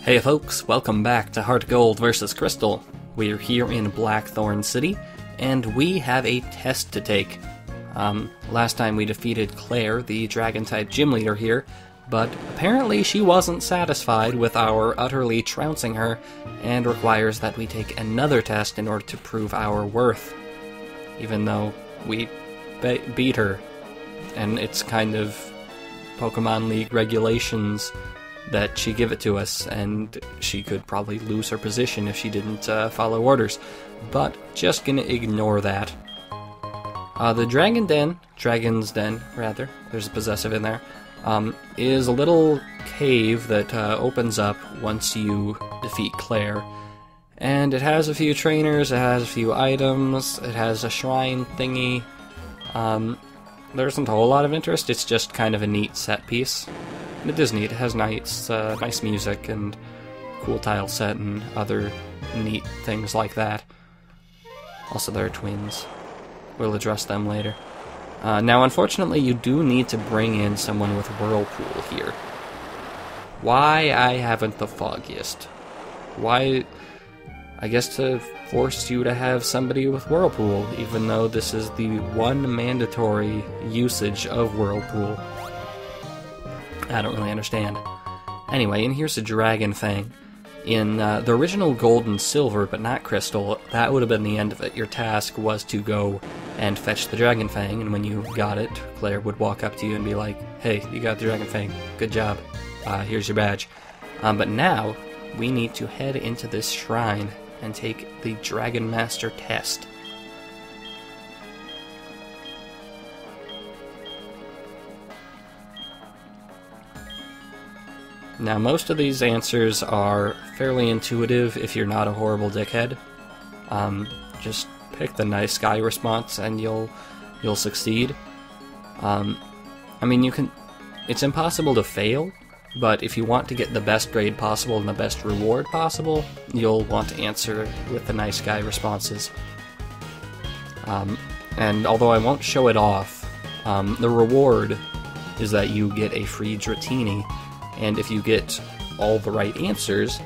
Hey folks, welcome back to HeartGold vs. Crystal. We're here in Blackthorn City, and we have a test to take. Last time we defeated Claire, the Dragon-type gym leader here, but apparently she wasn't satisfied with our utterly trouncing her, and requires that we take another test in order to prove our worth. Even though we beat her, and it's kind of Pokemon League regulations that she give it to us, and she could probably lose her position if she didn't follow orders. But just gonna ignore that. The Dragon's Den, rather, there's a possessive in there, is a little cave that opens up once you defeat Claire. And it has a few trainers, it has a few items, it has a shrine thingy. There isn't a whole lot of interest, it's just kind of a neat set piece. And it is neat, it has nice music and cool tile set and other neat things like that. Also, there are twins. We'll address them later. Now, unfortunately, you do need to bring in someone with Whirlpool here. Why, I haven't the foggiest. Why? I guess to force you to have somebody with Whirlpool, even though this is the one mandatory usage of Whirlpool. I don't really understand. Anyway, and here's a Dragon Fang. In the original Gold and Silver, but not Crystal, that would have been the end of it. Your task was to go and fetch the Dragon Fang, and when you got it, Claire would walk up to you and be like, "Hey, you got the Dragon Fang. Good job. Here's your badge." But now, we need to head into this shrine and take the Dragon Master test. Now, most of these answers are fairly intuitive if you're not a horrible dickhead. Just pick the nice guy response and you'll succeed. I mean, it's impossible to fail, but if you want to get the best grade possible and the best reward possible, you'll want to answer with the nice guy responses. And although I won't show it off, the reward is that you get a free Dratini. And if you get all the right answers,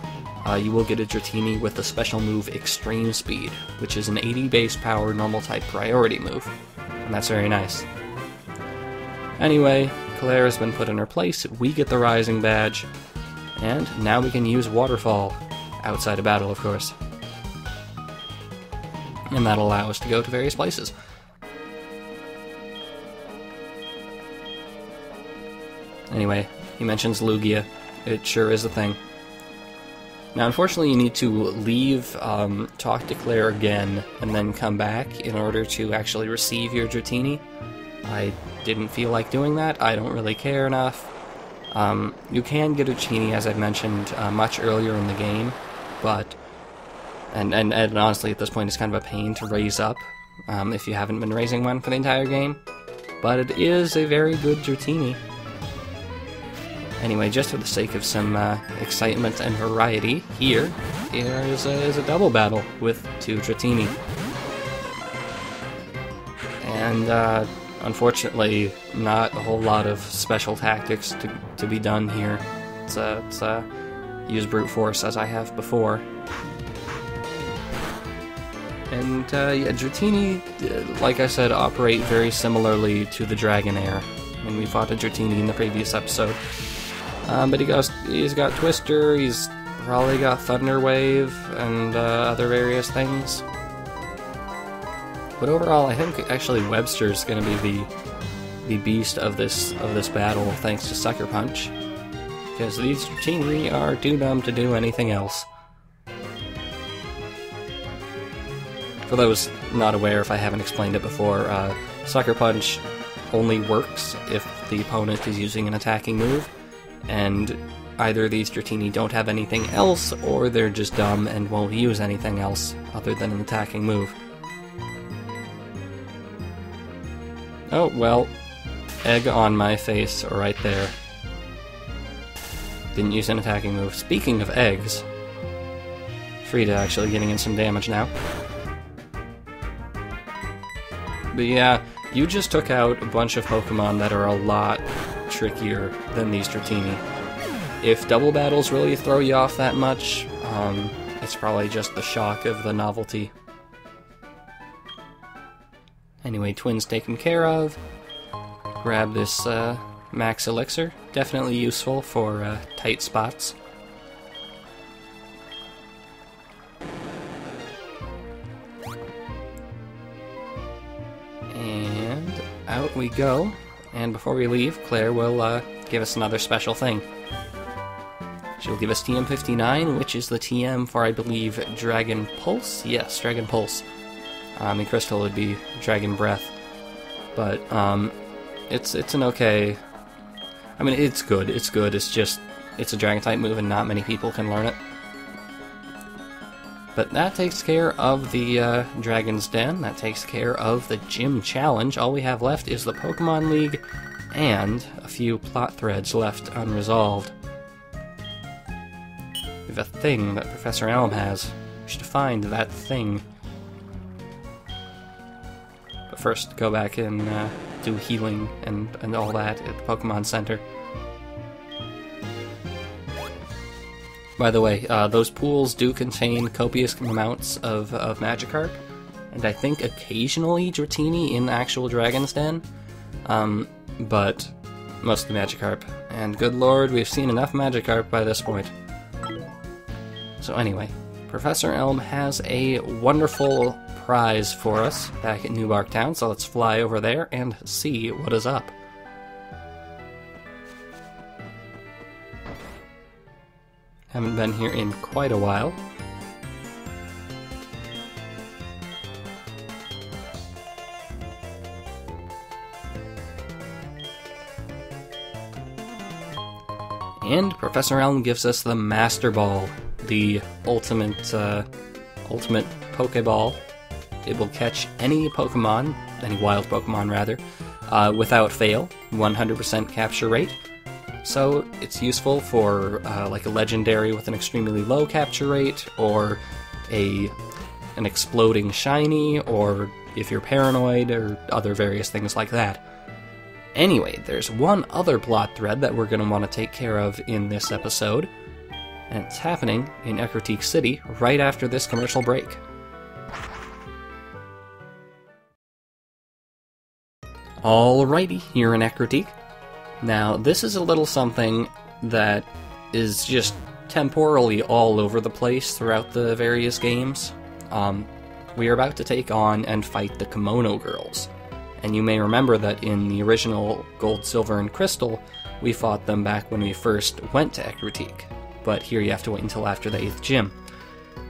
you will get a Dratini with the special move Extreme Speed, which is an 80 base power normal type priority move. And that's very nice. Anyway, Claire has been put in her place, we get the Rising Badge, and now we can use Waterfall, outside of battle of course. And that'll allow us to go to various places. Anyway, he mentions Lugia. It sure is a thing. Now, unfortunately, you need to leave, talk to Claire again, and then come back in order to actually receive your Dratini. I didn't feel like doing that. I don't really care enough. You can get a Dratini, as I've mentioned, much earlier in the game, but... And honestly, at this point, it's kind of a pain to raise up, if you haven't been raising one for the entire game. But it is a very good Dratini. Anyway, just for the sake of some excitement and variety, here is a double battle with two Dratini. And unfortunately, not a whole lot of special tactics to be done here. It's use brute force as I have before. And yeah, Dratini, like I said, operate very similarly to the Dragonair. And we fought a Dratini in the previous episode. But he's got Twister, he's probably got Thunder Wave, and other various things. But overall, I think actually Webster's going to be the beast of this battle, thanks to Sucker Punch, because these Dratini are too dumb to do anything else. For those not aware, if I haven't explained it before, Sucker Punch only works if the opponent is using an attacking move. And either these Dratini don't have anything else, or they're just dumb and won't use anything else other than an attacking move. Oh, well, egg on my face right there. Didn't use an attacking move. Speaking of eggs, Frida actually getting in some damage now. But yeah, you just took out a bunch of Pokemon that are a lot trickier than these Dratini. if double battles really throw you off that much, it's probably just the shock of the novelty. Anyway, twins taken care of. Grab this max elixir. Definitely useful for tight spots. And out we go. And before we leave, Claire will give us another special thing. She'll give us TM59, which is the TM for, I believe, Dragon Pulse? Yes, Dragon Pulse. In Crystal would be Dragon Breath. But, it's an okay... I mean, it's good, it's good, it's just... It's a Dragon-type move and not many people can learn it. But that takes care of the Dragon's Den, that takes care of the Gym Challenge. All we have left is the Pokemon League, and a few plot threads left unresolved. We have a thing that Professor Elm has. We should find that thing. But first, go back and do healing and all that at the Pokemon Center. By the way, those pools do contain copious amounts of Magikarp, and I think occasionally Dratini in actual Dragon's Den, but mostly Magikarp. And good lord, we've seen enough Magikarp by this point. So anyway, Professor Elm has a wonderful prize for us back at New Bark Town, so let's fly over there and see what is up. Haven't been here in quite a while. And Professor Elm gives us the Master Ball, the ultimate Pokeball. It will catch any Pokemon, any wild Pokemon rather, without fail, 100% capture rate. So it's useful for like a legendary with an extremely low capture rate, or an exploding shiny, or if you're paranoid, or other various things like that. Anyway, there's one other plot thread that we're going to want to take care of in this episode, and it's happening in Ecruteak City right after this commercial break. Alrighty, here in Ecruteak. Now, this is a little something that is just temporally all over the place throughout the various games. We are about to take on and fight the Kimono Girls. And you may remember that in the original Gold, Silver, and Crystal, we fought them back when we first went to Ecruteak. But here you have to wait until after the 8th gym.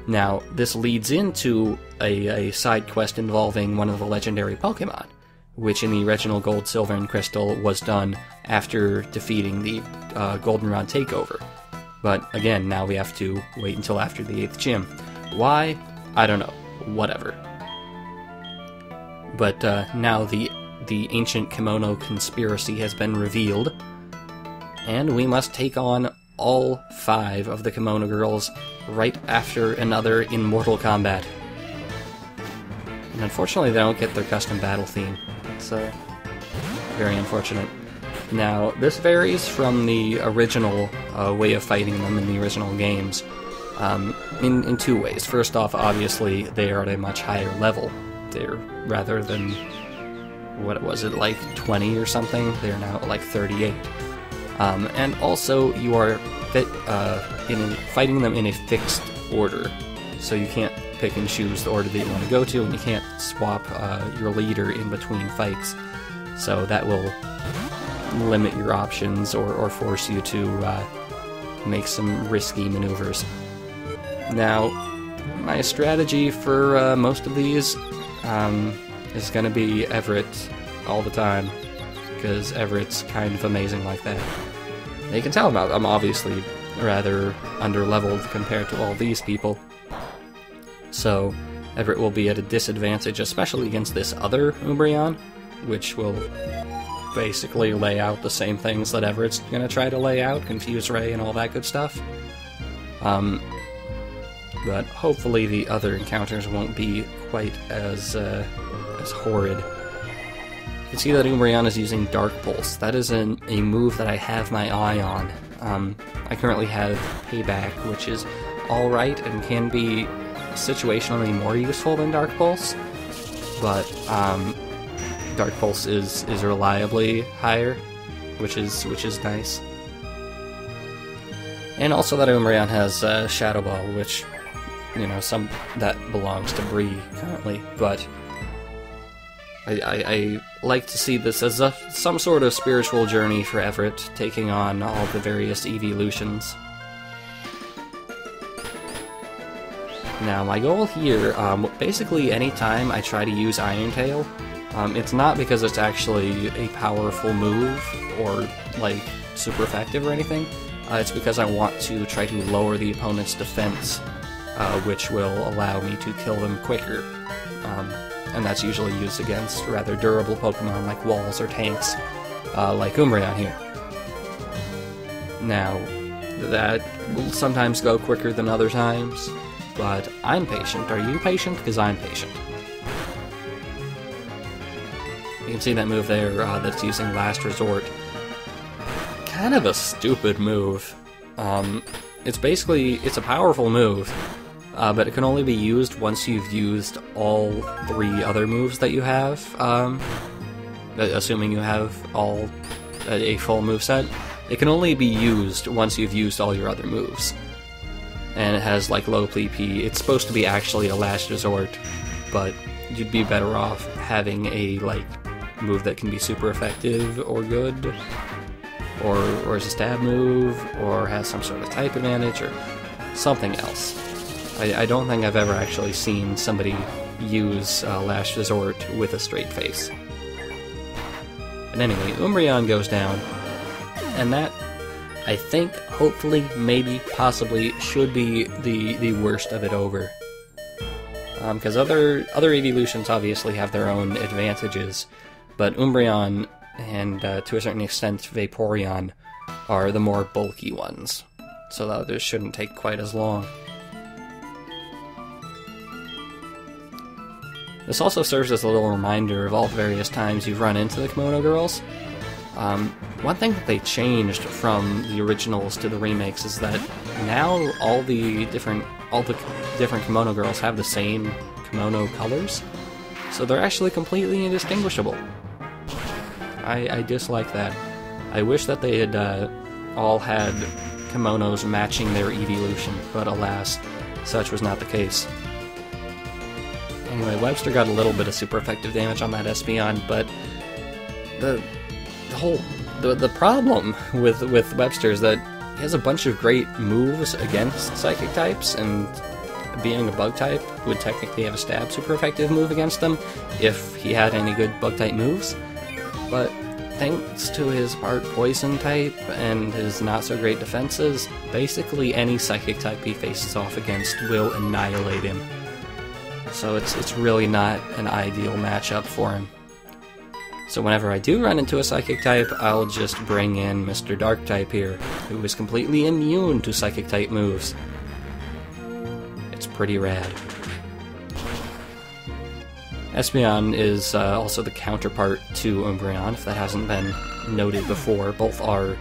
Now, this leads into a side quest involving one of the legendary Pokemon, which in the original Gold, Silver, and Crystal was done after defeating the Goldenrod takeover. But again, now we have to wait until after the 8th gym. Why? I don't know. Whatever. But now the ancient kimono conspiracy has been revealed, and we must take on all 5 of the Kimono Girls right after another in Mortal Kombat. And unfortunately, they don't get their custom battle theme. It's very unfortunate. Now, this varies from the original way of fighting them in the original games in 2 ways. First off, obviously, they are at a much higher level. They're, rather than, what was it, like 20 or something, they're now at like 38. And also, you are fighting them in a fixed order, so you can't pick and choose the order that you want to go to, and you can't swap your leader in between fights. So that will limit your options or force you to make some risky maneuvers. Now, my strategy for most of these is going to be Everett all the time, because Everett's kind of amazing like that. And you can tell I'm obviously rather under-leveled compared to all these people, so Everett will be at a disadvantage, especially against this other Umbreon, which will basically lay out the same things that Everett's going to try to lay out, Confuse Ray and all that good stuff. But hopefully the other encounters won't be quite as horrid. You can see that Umbreon is using Dark Pulse. That is a move that I have my eye on. I currently have Payback, which is alright and can be situationally more useful than Dark Pulse, but Dark Pulse is reliably higher, which is nice. And also that Umbreon has Shadow Ball, which, you know, that belongs to Bree currently, but I like to see this as some sort of spiritual journey for Everett, taking on all the various evolutions. Now, my goal here, basically anytime I try to use Iron Tail, it's not because it's actually a powerful move or, like, super effective or anything. It's because I want to try to lower the opponent's defense, which will allow me to kill them quicker. And that's usually used against rather durable Pokemon like walls or tanks, like Umbreon here. Now, that will sometimes go quicker than other times, but I'm patient. Are you patient? Because I'm patient. You can see that move there that's using Last Resort. Kind of a stupid move. It's a powerful move, but it can only be used once you've used all 3 other moves that you have, assuming you have a full moveset. It can only be used once you've used all your other moves. And it has, like, low PP. It's supposed to be actually a last resort, but you'd be better off having a, like, move that can be super effective or good, or is a stab move, or has some sort of type advantage, or something else. I don't think I've ever actually seen somebody use Last Resort with a straight face. But anyway, Umbreon goes down, and that, I think, hopefully, maybe, possibly, should be the worst of it over. Because other evolutions obviously have their own advantages, but Umbreon and, to a certain extent, Vaporeon are the more bulky ones, so the others shouldn't take quite as long. This also serves as a little reminder of all the various times you've run into the Kimono Girls. One thing that they changed from the originals to the remakes is that now all the different Kimono Girls have the same kimono colors, so they're actually completely indistinguishable. I dislike that. I wish that they had all had kimonos matching their evolution, but alas, such was not the case. Anyway, Webster got a little bit of super effective damage on that Espeon, but the problem with Webster is that he has a bunch of great moves against psychic types, and being a bug type would technically have a stab super effective move against them if he had any good bug type moves. But thanks to his part poison type and his not so great defenses, basically any psychic type he faces off against will annihilate him. So it's really not an ideal matchup for him. So whenever I do run into a psychic type, I'll just bring in Mr. Dark type here, who is completely immune to psychic type moves. It's pretty rad. Espeon is also the counterpart to Umbreon, if that hasn't been noted before. Both are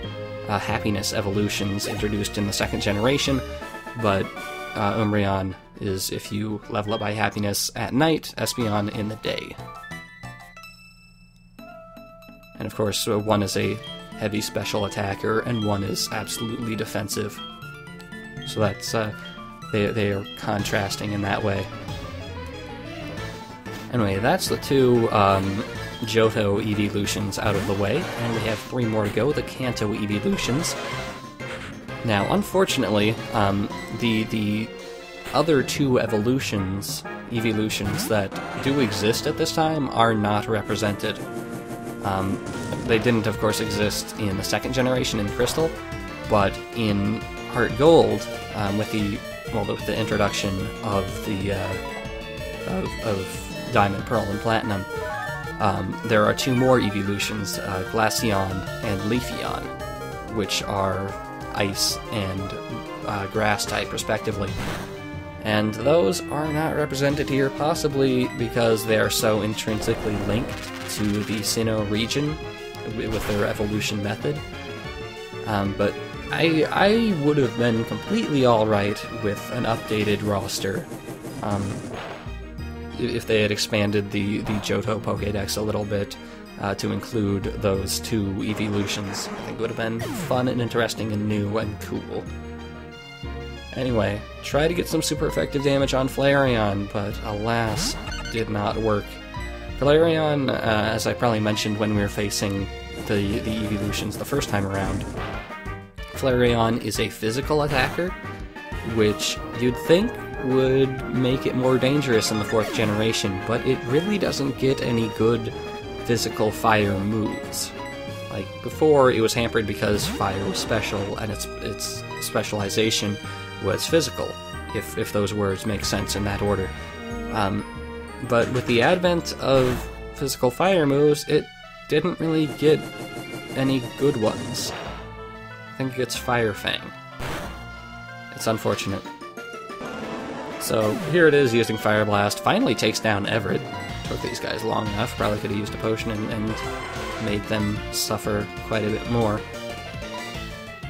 happiness evolutions introduced in the 2nd generation, but Umbreon is if you level up by happiness at night, Espeon in the day. And of course, one is a heavy special attacker, and one is absolutely defensive. So that's, they are contrasting in that way. Anyway, that's the 2 Johto evolutions out of the way, and we have 3 more to go, the Kanto evolutions. Now, unfortunately, the other 2 evolutions that do exist at this time are not represented. They didn't, of course, exist in the 2nd generation in Crystal, but in HeartGold, with the introduction of the of Diamond, Pearl, and Platinum, there are 2 more evolutions, Glaceon and Leafeon, which are ice and grass type, respectively. And those are not represented here, possibly because they are so intrinsically linked to the Sinnoh region with their evolution method. But I would have been completely alright with an updated roster if they had expanded the Johto Pokédex a little bit to include those 2 evolutions. I think it would have been fun and interesting and new and cool. Anyway, try to get some super effective damage on Flareon, but alas, did not work. Flareon, as I probably mentioned when we were facing the evolutions the first time around, Flareon is a physical attacker, which you'd think would make it more dangerous in the 4th generation, but it really doesn't get any good physical fire moves. Like, before it was hampered because fire was special, and its specialization was physical, if those words make sense in that order. But with the advent of physical fire moves, it didn't really get any good ones. I think it gets Fire Fang. It's unfortunate. So here it is using Fire Blast, finally takes down Everett. Took these guys long enough, probably could have used a potion and made them suffer quite a bit more.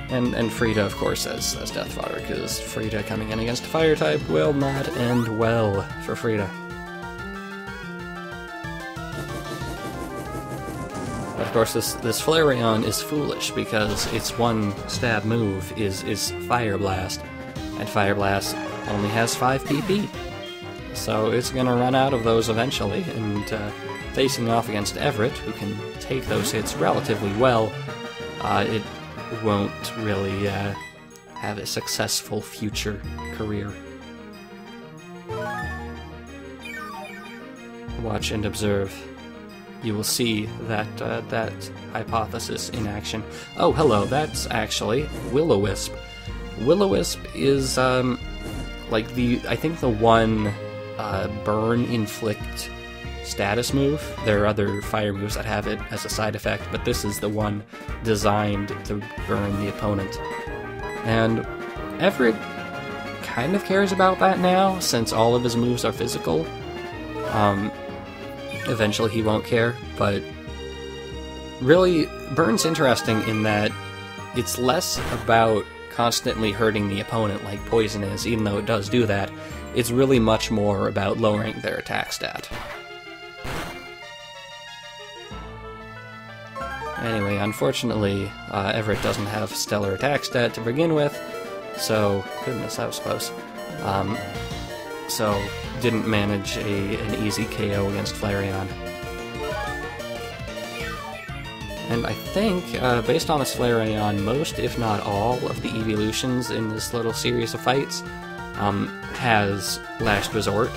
And Frida, of course, as death fodder, because Frida coming in against a fire type will not end well for Frida. But of course, this Flareon is foolish, because its one stab move is Fire Blast, and Fire Blast only has 5 PP. So it's gonna run out of those eventually, and facing off against Everett, who can take those hits relatively well, it won't really have a successful future career. Watch and observe. You will see that that hypothesis in action. Oh, hello, that's actually Will-O-Wisp. Will-O-Wisp is like I think the one burn inflict status move. There are other fire moves that have it as a side effect, but this is the one designed to burn the opponent. And Everett kind of cares about that now, since all of his moves are physical. Eventually he won't care, but really, Burn's interesting in that it's less about constantly hurting the opponent like Poison is, even though it does do that. It's really much more about lowering their attack stat. Anyway, unfortunately, Everett doesn't have stellar attack stat to begin with, so, goodness, that was close. So, didn't manage an easy KO against Flareon. And I think, based on this Flareon, most, if not all, of the evolutions in this little series of fights has Last Resort,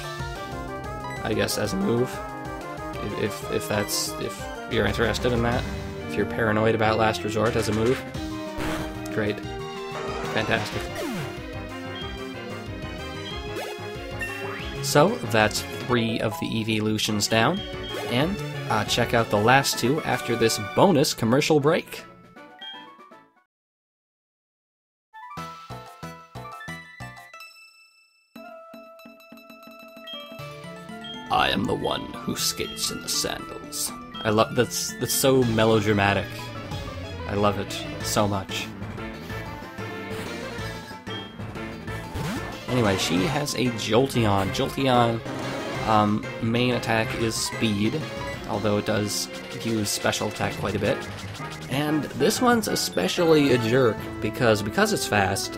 I guess, as a move. If you're interested in that. If you're paranoid about Last Resort as a move. Great. Fantastic. So, that's 3 of the evolutions down, and check out the last 2 after this bonus commercial break. I am the one who skates in the sandals. I love that's so melodramatic. I love it so much. Anyway, she has a Jolteon. Jolteon, main attack is speed, although it does use special attack quite a bit. And this one's especially a jerk, because it's fast,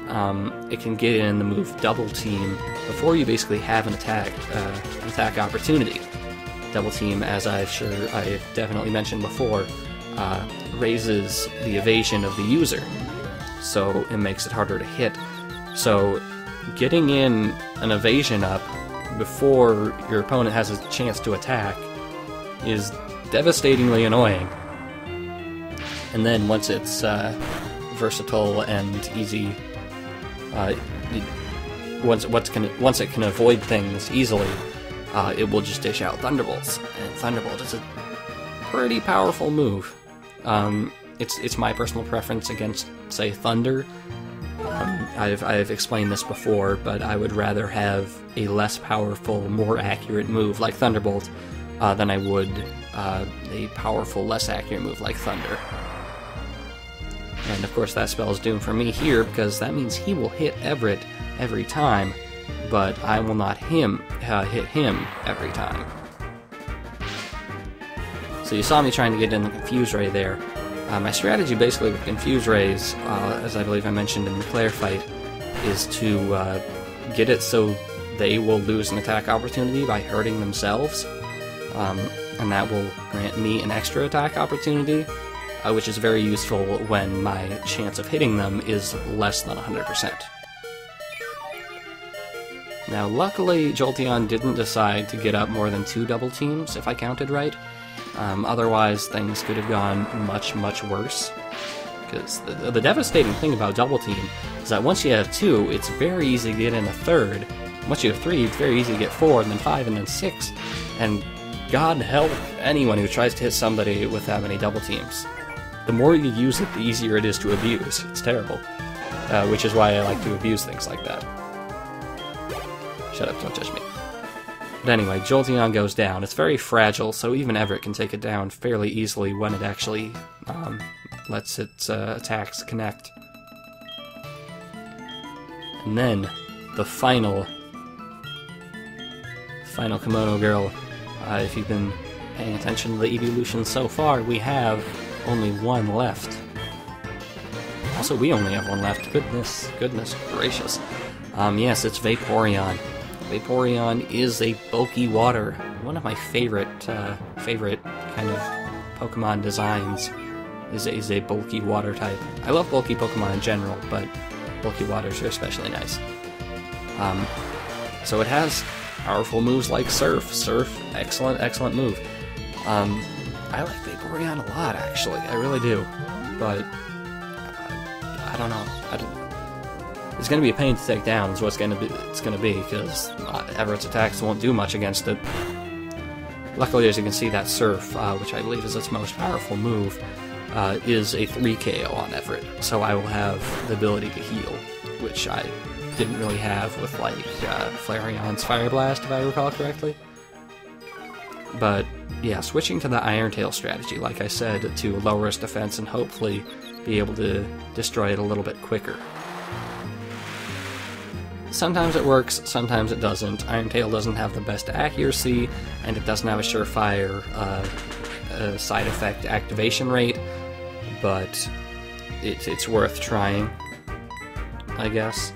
it can get in the move Double Team before you basically have an attack opportunity. Double Team, as I've definitely mentioned before, raises the evasion of the user, so it makes it harder to hit. So getting in an evasion up before your opponent has a chance to attack is devastatingly annoying. And then once it's versatile and easy, once it can avoid things easily, it will just dish out Thunderbolts. And Thunderbolt is a pretty powerful move. It's my personal preference against, say, Thunder. I've explained this before, but I would rather have a less powerful, more accurate move like Thunderbolt than I would a powerful, less accurate move like Thunder. And of course that spell is doomed for me here, because that means he will hit Everett every time, but I will not hit him every time. So you saw me trying to get in the Confuse Ray there. My strategy basically with Confuse Rays, as I believe I mentioned in the Claire fight, is to get it so they will lose an attack opportunity by hurting themselves, and that will grant me an extra attack opportunity, which is very useful when my chance of hitting them is less than 100%. Now luckily Jolteon didn't decide to get up more than 2 double teams, if I counted right. Otherwise things could have gone much, much worse. Because the devastating thing about double team is that once you have 2, it's very easy to get in a 3rd. Once you have 3, it's very easy to get 4, and then 5, and then 6. And God help anyone who tries to hit somebody with that many double teams. The more you use it, the easier it is to abuse. It's terrible. Which is why I like to abuse things like that. Shut up, don't judge me. But anyway, Jolteon goes down. It's very fragile, so even Everett can take it down fairly easily when it actually lets its attacks connect. And then, the final Kimono Girl. If you've been paying attention to the evolution so far, we have only 1 left. Also, we only have 1 left. Goodness gracious. Yes, it's Vaporeon. Vaporeon is a bulky water. One of my favorite kind of Pokemon designs is a bulky water type. I love bulky Pokemon in general, but bulky waters are especially nice. So it has powerful moves like Surf. Surf, excellent move. I like Vaporeon a lot, actually. I really do. But I don't know. It's going to be a pain to take down, is what it's going to be, because Everett's attacks won't do much against it. Luckily, as you can see, that Surf, which I believe is its most powerful move, is a 3 KO on Everett, so I will have the ability to heal, which I didn't really have with, like, Flareon's Fire Blast, if I recall correctly. But, yeah, switching to the Iron Tail strategy, like I said, to lower its defense and hopefully be able to destroy it a little bit quicker. Sometimes it works, sometimes it doesn't. Iron Tail doesn't have the best accuracy, and it doesn't have a surefire side effect activation rate, but it's worth trying, I guess.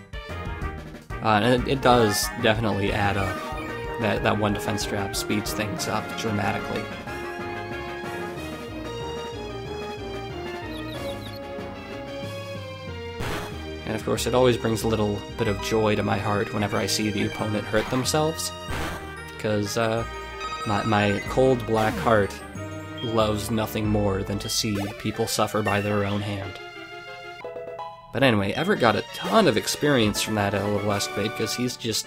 And it does definitely add up. That 1 defense trap speeds things up dramatically. And of course, it always brings a little bit of joy to my heart whenever I see the opponent hurt themselves, because my cold black heart loves nothing more than to see people suffer by their own hand. But anyway, Everett got a ton of experience from that LOS bait, because he's just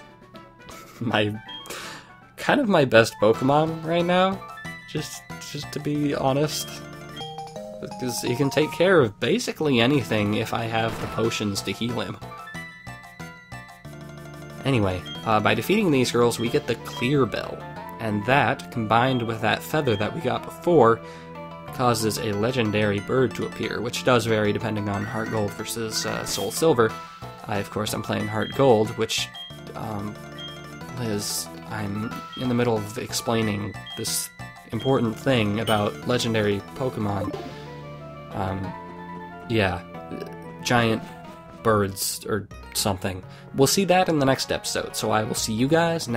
kind of my best Pokemon right now, just to be honest. Because he can take care of basically anything if I have the potions to heal him. Anyway, by defeating these girls, we get the Clear Bell, and that, combined with that feather that we got before, causes a legendary bird to appear, which does vary depending on HeartGold versus Soul Silver. Of course, I'm playing HeartGold, which I'm in the middle of explaining this important thing about legendary Pokemon. Yeah, giant birds or something. We'll see that in the next episode, so I will see you guys next